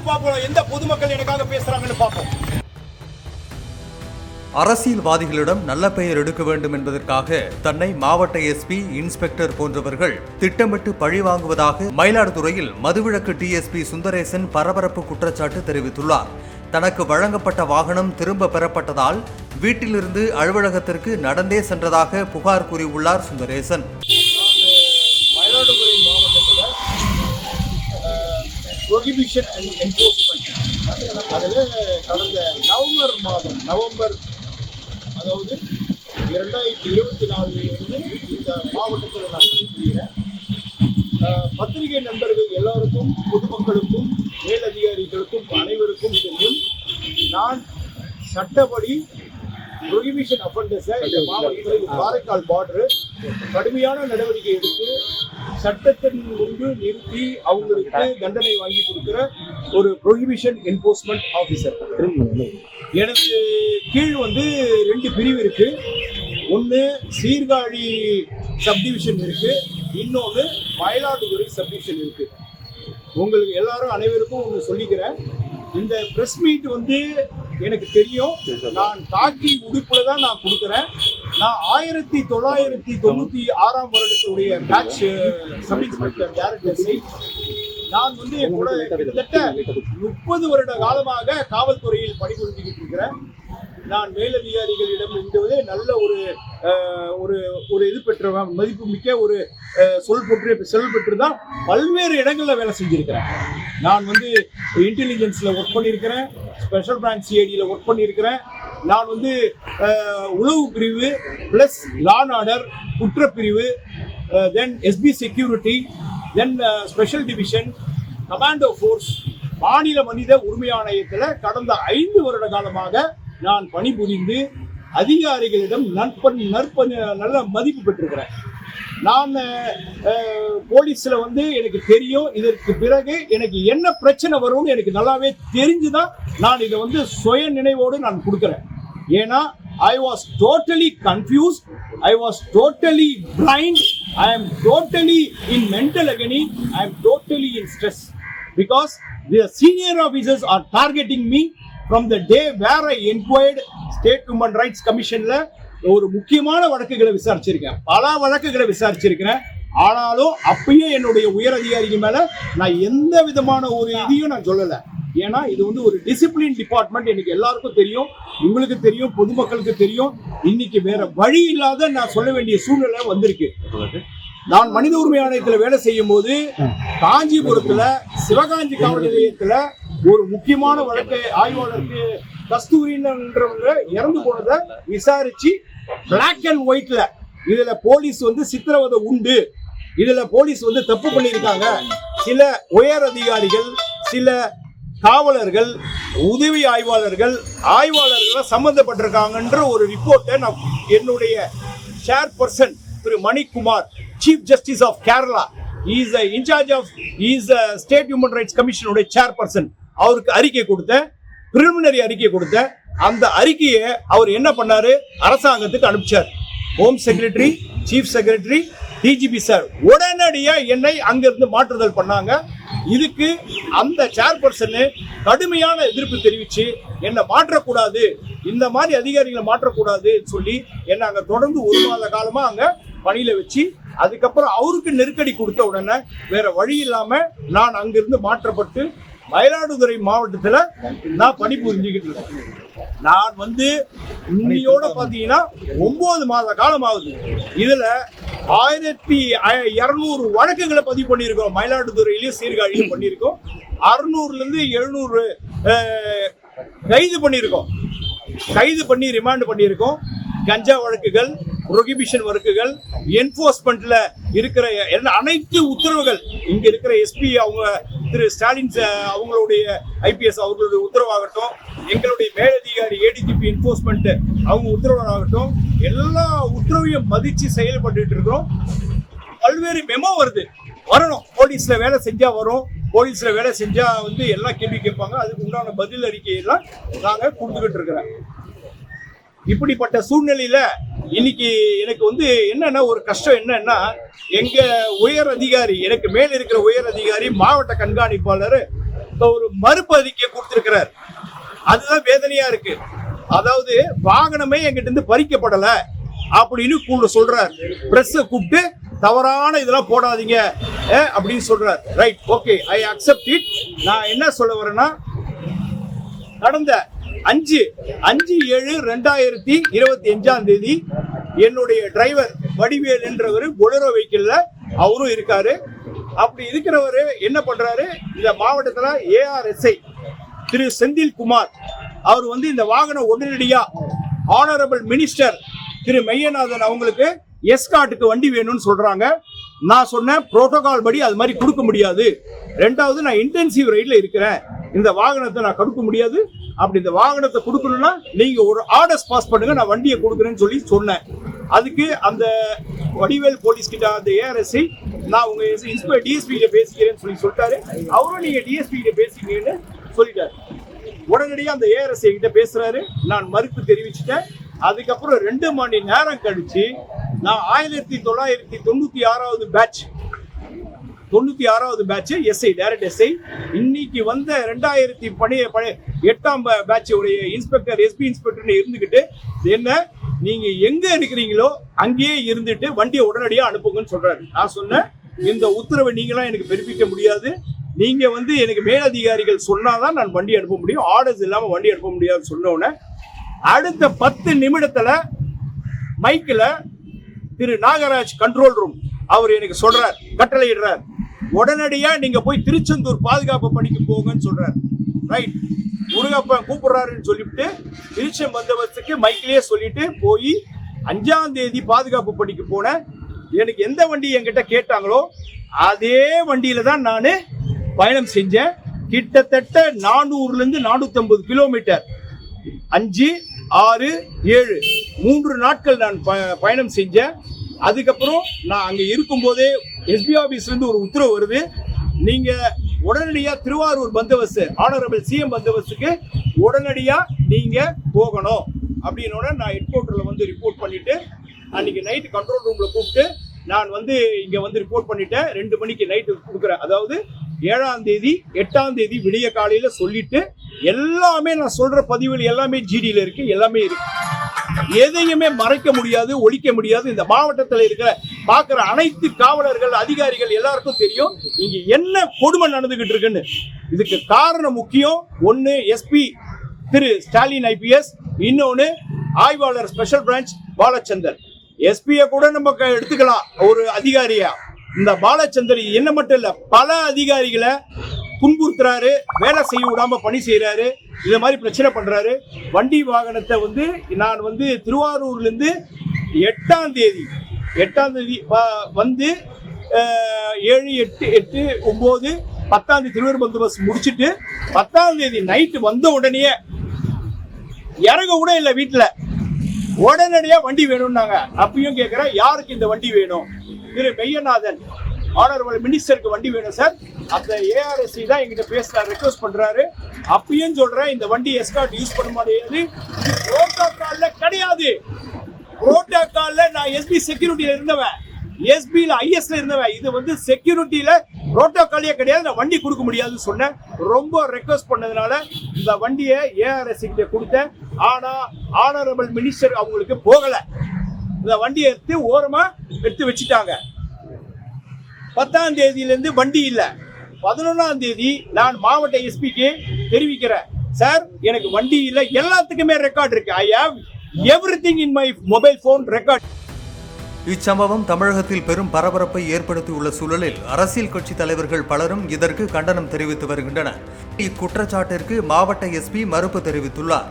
பார்ப்போம் எந்த பொதுமக்கள் எனக்காக பேசுறாங்கன்னு பார்ப்போம். அரசியல்வாதிகளிடம் நல்ல பெயர் எடுக்க வேண்டும் என்பதற்காக தன்னை மாவட்ட எஸ்பி, இன்ஸ்பெக்டர் போன்றவர்கள் திட்டமிட்டு பழிவாங்குவதாக மயிலாடுதுறையில் மதுவிலக்கு டிஎஸ்பி சுந்தரேசன் பரபரப்பு குற்றச்சாட்டு தெரிவித்துள்ளார். தனக்கு வழங்கப்பட்ட வாகனம் திரும்ப பெறப்பட்டதால் வீட்டிலிருந்து அலுவலகத்திற்கு நடந்தே சென்றதாக புகார் கூறியுள்ளார் சுந்தரேசன். மயிலாடுதுறை மாவட்டத்தில் ப்ரொஹிபிஷன் அண்ட் என்ஃபோர்ஸ்மெண்ட் அதில் கடந்த நவம்பர் அதாவது 2024 இந்த மாவட்டத்தில் நான் பணிபுரிகிறேன். பத்திரிகை நண்பர்கள் எல்லாருக்கும், பொதுமக்களுக்கும், மேலதிகாரிகளுக்கும் அனைவருக்கும் தெரியும், நான் சட்டப்படி ப்ரொஹிபிஷன் அஃபெண்டர்ஸை இந்த மாவட்டத்தில் காரைக்கால் பார்டர் கடுமையான நடவடிக்கை எடுத்து சட்டத்தின் முன்பு நிறுத்தி அவங்களுக்கு தண்டனை வாங்கி கொடுக்கிற ஒரு ப்ரொஹிபிஷன் என்ஃபோர்ஸ்மெண்ட் ஆஃபீஸர். எனக்கு கீழ் 2 பிரிவு இருக்கு. ஒன்று சீர்காழி சப்டிவிஷன் இருக்கு, இன்னொன்று மயிலாடுதுறை சப்டிவிஷன் இருக்கு. உங்களுக்கு எல்லாரும் அனைவருக்கும் ஒன்று சொல்லிக்கிறேன், இந்த பிரஸ் மீட் எனக்கு தெரியும். நான் காக்கி உடுப்புல தான் நான் கொடுக்குறேன். நான் 1996 வருடத்துடைய பேட்ச் சப் இன்ஸ்பெக்டர் டைரக்டர்ஸை நான் கூட கிட்டத்தட்ட 30 வருட காலமாக காவல்துறையில் பணிபுரிஞ்சுக்கிட்டு இருக்கிறேன். நான் மேலதிகாரிகளிடம் இருந்ததே நல்ல ஒரு இது பெற்றவன், மதிப்பு மிக்க ஒரு சொல் பெற்று தான் பல்வேறு இடங்களில் வேலை செஞ்சிருக்கிறேன். நான் இன்டெலிஜென்ஸில் ஒர்க் பண்ணியிருக்கிறேன், ஸ்பெஷல் பிரான்ச் சிஐடியில் ஒர்க் பண்ணியிருக்கிறேன். நான் உளவு பிரிவு ப்ளஸ் லா அண்ட் ஆர்டர் குற்றப்பிரிவு, then SP security, then special division, commando force, மாநில மனித உரிமை ஆணையத்தில் கடந்த 5 வருட காலமாக நான் பணிபுரிந்து அதிகாரிகளிடம் நல்ல மதிப்பு பெற்றிருக்கிறேன். நான் போலீஸில் எனக்கு தெரியும், இதற்கு பிறகு எனக்கு என்ன பிரச்சனை வரும்னு எனக்கு நல்லாவே தெரிஞ்சுதான் நான் இதை சுய நினைவோடு நான் கொடுக்குறேன். ஏன்னா I was totally confused, I was totally blind, I am totally in mental agony, I am totally in stress because the senior officers are targeting me from the day where I inquired State Human Rights Commissionல ஒரு முக்கியமான வழக்குகளை விசாரிச்சிருக்கேன், பல வழக்குகளை விசாரிச்சிருக்கிறேன். ஆனாலும் அப்பயே என்னுடைய உயர் அதிகாரிகள் மேல நான் எந்த விதமான ஒரு இதையும் நான் சொல்லலை. ஏன்னா இது ஒரு டிசிப்ளின் டிபார்ட்மெண்ட், எனக்கு எல்லாருக்கும் தெரியும், உங்களுக்கு தெரியும், பொதுமக்களுக்கு தெரியும். இன்னைக்கு வேற வழி இல்லாத நான் சொல்ல வேண்டிய சூழ்நிலை வந்திருக்கு. நான் மனித உரிமை ஆணையத்தில் வேலை செய்யும் போது காஞ்சிபுரத்துல சிவகாஞ்சி காவல் நிலையத்துல ஒரு முக்கியமான வழக்கை ஆய்வாளருக்கு கஸ்தூரின்றவங்க இறந்து போனதை விசாரிச்சு பிளாக் அண்ட் ஒயிட்ல இதுல போலீஸ் சித்திரவதை உண்டு, இதுல போலீஸ் தப்பு பண்ணியிருக்காங்க, சில உயர் அதிகாரிகள், சில காவலர்கள், உதவி ஆய்வாளர்கள் சம்பந்தப்பட்டிருக்காங்கன்ற ஒரு ரிப்போர்ட்டை நான் என்னுடைய chairperson Thiru Manikumar, chief justice of Kerala, is in charge of state human rights கமிஷனுடைய சேர்பர்சன், அவருக்கு அறிக்கை கொடுத்தேன், பிரிலிமினரி அறிக்கை கொடுத்தேன். அந்த அறிக்கையை அவர் என்ன பண்ணாரு, அரசாங்கத்துக்கு அனுப்பிச்சார். Home secretary, chief secretary, DGP sir உடனடியா என்னை அங்கிருந்து மாற்றுதல் பண்ணாங்க. இதுக்கு அந்த சேர்பர்சன் கடுமையான எதிர்ப்பு தெரிவிச்சு என்னை மாற்றக்கூடாது, இந்த மாதிரி அதிகாரிகளை மாற்றக்கூடாதுன்னு சொல்லி என்னை அங்க தொடர்ந்து 1 மாத காலமா அங்க பணியில வச்சு, அதுக்கப்புறம் அவருக்கு நெருக்கடி கொடுத்த உடனே வேற வழி இல்லாம நான் அங்கிருந்து மாற்றப்பட்டு மயிலாடுதுறை மாவட்டத்துல நான் பணிபுரிஞ்சுக்கிட்டு இருக்கேன். நான் இன்னையோட பாத்தீங்கன்னா 9 மாத காலம் ஆகுது. இதுல 1200 வழக்குகளை பதிவு பண்ணியிருக்கோம். மயிலாடுதுறையிலயும் சீர்காழியிலும் பண்ணியிருக்கோம். 600 இருந்து 700 கைது பண்ணி ரிமாண்ட் பண்ணியிருக்கோம். கஞ்சா வழக்குகள், ப்ரொஹிபிஷன் வழக்குகள், என்ஃபோர்ஸ்மெண்ட்ல இருக்கிற அனைத்து உத்தரவுகள், இங்க இருக்கிற எஸ்பி அவங்க திரு ஸ்டாலின் அவங்களுடைய ஐபிஎஸ் அவர்களுடைய உத்தரவாகட்டும், எங்களுடைய மேலதிகாரி ஏடிஜிபி என்ஃபோர்ஸ்மெண்ட் அவங்க உத்தரவாகட்டும், எல்லா உத்தரவையும் மதிச்சு செயல்பட்டு இருக்கிறோம். பல்வேறு மெமோ வரணும், போலீஸ்ல வேலை செஞ்சா வரும், போலீஸ்ல வேலை செஞ்சா எல்லாம் கேள்வி கேட்பாங்க, அதுக்கு உண்டான பதில் அறிக்கையெல்லாம் நாங்க கொடுத்துக்கிட்டு இருக்கிறோம். இப்படிப்பட்ட சூழ்நிலையில இன்னைக்கு எனக்கு என்னன்னா ஒரு கஷ்டம் என்னன்னா, எங்க உயர் அதிகாரி, எனக்கு மேல இருக்கிற உயர் அதிகாரி மாவட்ட கண்காணிப்பாளர் ஒரு மறுப்பு அறிக்கை கொடுத்திருக்கிறார். அதுதான் வேதனையா இருக்கு. அதாவது வாகனமே எங்கிட்ட இருந்து பறிக்கப்படல அப்படின்னு சொல்றார். பிரஸ் கூப்பிட்டு தவறான இதெல்லாம் போடாதீங்க அப்படின்னு சொல்றார். Right, okay, I accept it. நான் என்ன சொல்ல வரேன்னா, கடந்த 5/7/2025 என்னுடைய டிரைவர் வடிவேல் என்றவர் பொலரோ வெஹிக்கிள்ல அவரும் இருக்காரு. அப்படி இருக்கிறவரு என்ன பண்றாரு, இந்த மாவட்டத்துல ARSI திரு செந்தில்குமார் அவர் இந்த வாகனம் உடனடியா ஆனரபிள் மினிஸ்டர் திரு மெய்யநாதன் அவங்களுக்கு எஸ்கார்ட்டுக்கு வண்டி வேணும்னு சொல்றாங்க. நான் சொன்னேன், புரோட்டோகால் படி அது மாதிரி கொடுக்க முடியாது. ரெண்டாவது, நான் இன்டென்சிவ் ரைட்ல இருக்கிறேன், இந்த வாகனத்தை நான் கொடுக்க முடியாது. அப்படி இந்த வாகனத்தை கொடுக்கணும்னா நீங்க ஒரு ஆர்டர்ஸ் பாஸ் பண்ணுங்க, நான் வண்டியை கொடுக்குறேன்னு சொல்லி சொன்னேன். அதுக்கு அந்த வடிவேல் போலீஸ் கிட்ட அந்த ARSI நான் உங்க டிஎஸ்பி கிட்ட பேசிக்கிறேன்னு சொல்லிட்டாரு. அவரும் நீங்க டிஎஸ்பி கிட்ட பேசிக்கிறேன்னு சொல்லிட்டாரு. உடனடியாக அந்த ARSI கிட்ட பேசுறாரு. நான் மறுப்பு தெரிவிச்சுட்டேன். அதுக்கப்புறம் 2 மணி நேரம் கழிச்சு நான் 1996வது பேட்ச் SI டைரக்ட் SI இன்னைக்கு வந்த 2008ஆம் பேட்ச் உடைய இன்ஸ்பெக்டர் SP இன்ஸ்பெக்டர் இருந்துகிட்டு என்ன நீங்க எங்க இருக்கிறீங்களோ அங்கேயே இருந்துட்டு வண்டியை உடனடியாக அனுப்புங்கன்னு சொல்றாரு. நான் சொன்னேன், இந்த உத்தரவை நீங்களாம் எனக்கு பிறப்பிக்க முடியாது. நீங்க எனக்கு மேலதிகாரிகள் சொன்னாதான் நான் வண்டி அனுப்ப முடியும், ஆர்டர்ஸ் இல்லாம வண்டி அனுப்ப முடியாது சொன்ன உடனே அடுத்த 10 நிமிடத்துல மைக்ல திரு நாகராஜ் கண்ட்ரோல் ரூம் அவர் எனக்கு சொல்றார், கட்டளையிடுறார், உடனடியா நீங்க போய் திருச்செந்தூர் பாதுகாப்பு பணிக்கு போங்கன்னு சொல்றாரு. ரைட், முருகப்பன் கூப்பிடுறாருன்னு சொல்லிட்டு திருச்செந்தூர் பந்தோபஸ்துக்கு மைக்கிலேயே சொல்லிட்டு போய் 5ஆம் தேதி பாதுகாப்பு பணிக்கு போனேன். எனக்கு எந்த வண்டி என்கிட்ட கேட்டாங்களோ அதே வண்டியில தான் நான் பயணம் செஞ்சேன். கிட்டத்தட்ட 400ல இருந்து 450 கிலோமீட்டர் 5, 6, 7 3 நாட்கள் நான் பயணம் செஞ்சேன். அதுக்கப்புறம் நான் அங்க இருக்கும் போதே SB ஆபீஸ்ல இருந்து ஒரு உத்தரவு வருது, நீங்க உடனடியா திருவாரூர் பந்தோபஸ்து ஆனரபிள் CM பந்தோபஸ்துக்கு உடனடியா நீங்க போகணும் அப்படின்னோட நான் ஹெட் குவார்ட்டர்ல ரிப்போர்ட் பண்ணிட்டு அன்னைக்கு நைட் கண்ட்ரோல் ரூம்ல கூப்பிட்டு நான் இங்க ரிப்போர்ட் பண்ணிட்டேன். 2 மணிக்கு நைட்டு கொடுக்குறேன். அதாவது 7ஆம் தேதி 8ஆம் தேதி விடிய காலையில சொல்லிட்டு எல்லாமே நான் சொல்ற பதிவுகள் எல்லாமே GDல இருக்கு, எல்லாமே இருக்கு. எதையுமே மறைக்க முடியாது, ஒழிக்க முடியாது. இந்த மாவட்டத்தில் இருக்கிற பார்க்கிற அனைத்து காவலர்கள் அதிகாரிகள் எல்லாருக்கும் தெரியும் இங்க என்ன கொடுமை நடந்துகிட்டு இருக்குன்னு. இதுக்கு காரணம் முக்கியம். ஒன்னு SP திரு ஸ்டாலின் IPS, இன்னொன்னு ஆய்வாளர் ஸ்பெஷல் பிரான்ச் பாலச்சந்தர். SPயை கூட நம்ம எடுத்துக்கலாம் ஒரு அதிகாரியா. இந்த பாலச்சந்தர் என்ன மட்டும் இல்ல, பல அதிகாரிகளை துன்புறுத்துறாரு, வேலை செய்ய விடாம பணி செய்யறாரு, இந்த மாதிரி பிரச்சனை பண்றாரு. வண்டி வாகனத்தை நான் திருவாரூர்ல இருந்து 8ஆம் தேதி 7, 8, 8, 9, 10ஆம் தேதி திருவாரூர் பந்தோபஸ்து முடிச்சுட்டு 10ஆம் தேதி நைட்டு வந்த உடனே இறங்க கூட இல்லை வீட்டுல, உடனடியா வண்டி வேணும்னாங்க. அப்பயும் கேட்கிறேன், யாருக்கு இந்த வண்டி வேணும்? திரு மெய்யநாதன் ஆனரபிள் மினிஸ்டருக்கு வண்டி வேணும் சார். அந்த ARSI தான் எங்கிட்ட பேசுறாரு, ரெக்வஸ்ட் பண்றாரு. அப்பயும் சொல்றேன், இந்த வண்டி எஸ்கார்ட் யூஸ் பண்ண முடியாது, புரோட்டோகால்ல கிடையாது. புரோட்டோகால்ல நான் SB செக்யூரிட்டியில இருந்தவன், SBல ISல இருந்தவன். இது செக்யூரிட்டியில புரோட்டோகாலே கிடையாது, நான் வண்டி கொடுக்க முடியாதுன்னு சொன்னேன். ரொம்ப ரெக்வஸ்ட் பண்ணதுனால இந்த வண்டியை ARSI கிட்ட கொடுத்தேன். ஆனா ஆனரபிள் மினிஸ்டர் அவங்களுக்கு போகல, இந்த வண்டியை ஓரமா எடுத்து வச்சுட்டாங்க. 10ஆம் தேதியிலிருந்து வண்டி இல்லை. 11ஆம் தேதி நான் மாவட்ட SPக்கு தெரிவிக்கிறேன், சார் எனக்கு வண்டி இல்லை, எல்லாத்துக்குமே ரெக்கார்ட் இருக்கு, I have everything in my mobile phone record. இச்சம்பவம் தமிழகத்தில் பெரும் பரபரப்பை ஏற்படுத்தியுள்ள சூழலில் அரசியல் கட்சி தலைவர்கள் பலரும் இதற்கு கண்டனம் தெரிவித்து வருகின்றனர். இக்குற்றச்சாட்டிற்கு மாவட்ட SP மறுப்பு தெரிவித்துள்ளார்.